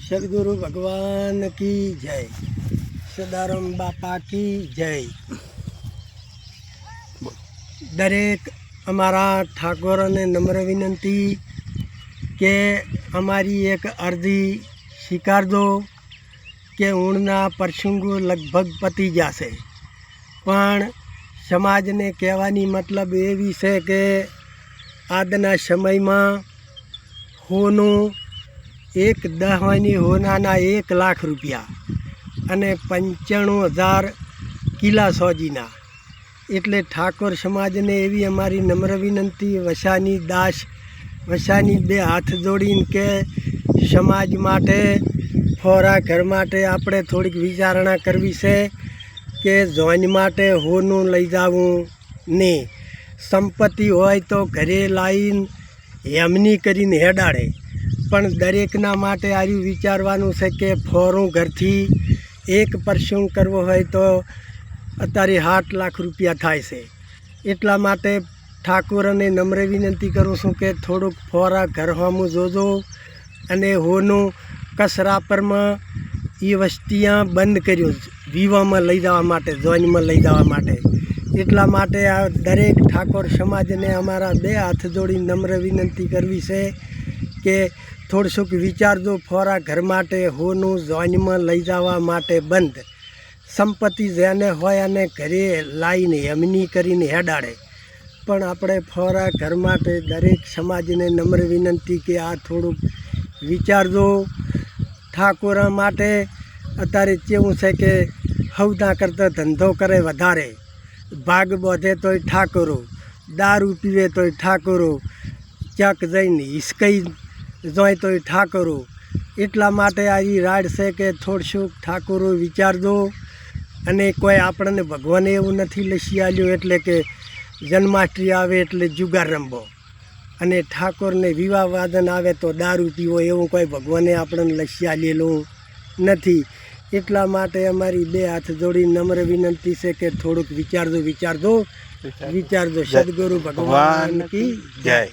सदगुरु भगवान की जय, सदाराम बापा की जय। दरेक अमारा ठाकुर ने नम्र विनंती के अमारी एक अर्जी स्वीकार दो के ऊणना प्रसंगो लगभग पती जाशे, पण समाज ने कहेवानी मतलब एवी छे के आजना समय में होनो एक दहानी होना 1 लाख रुपया अने 95,000 किला सोजीना। एटले ठाकुर समाज ने एवी अमारी नम्र विनंती वसानी दास वसानी बे हाथ जोड़ीने के समाज माटे फोरा घर माटे आपणे थोड़ीक विचारणा करवी छे के जोइन माटे होનું लई जावुं ने संपत्ति होय तो घरे लाईन हेमनी करीने हेडाड़े, पण दरेकना माटे आर्युं विचारवानुं छे के फोरूं घरथी एक प्रसंग करवो होय तो अत्यारे 8 लाख रुपया थाय छे। एटला माटे ठाकुर ने नम्र विनंती करूँ छूं के थोड़ुंक फोरा घर होमું जोजो अने होનું कसरा पर में ये वस्तियाँ बंद कर्यो वीवा में लई जवा माटे जोइन में लई जवा माटे। एटला माटे आ दरेक ठाकुर समाज ने अमारा बे हाथ जोड़ी नम्र विनंती करवी छे के थोड़ुंक विचार दो फोरा घर माटे होનું जोइन में लई जवा माटे बंद। संपत्ति जेने होय अने घरे लाईने हेमनी करीने हेडाड़े, पण आपणे फोरा घर माटे दरेक समाज ने नम्र विनंती के आ थोड़ुंक विचार दो। ठाकुर माटे अत्यारे केवुं छे के हवदा करता धंधो करे वधारे, भाग बोधे तोय ठाकुरो, दारू पीवे तोय ठाकुरो, चक जईने हिसकाई जोय तोय ठाकुरो। एटला माटे आ राड छे के थोड़शुंक ठाकुरो विचार दो। अने कोई आपणे भगवाने एवुं नथी लसी आल्युं एटले के जन्माष्टमी आवे एटले जुगार रमवो अने ठाकुर ने विवाह वादन आवे तो दारू पीवो एवुं कोई भगवाने आपणे लसी आलेलुं नथी। एटला माटे अमारी बे हाथ जोड़ी नम्र विनंती छे के थोड़ुंक विचार दो सद्गुरु भगवान की जय।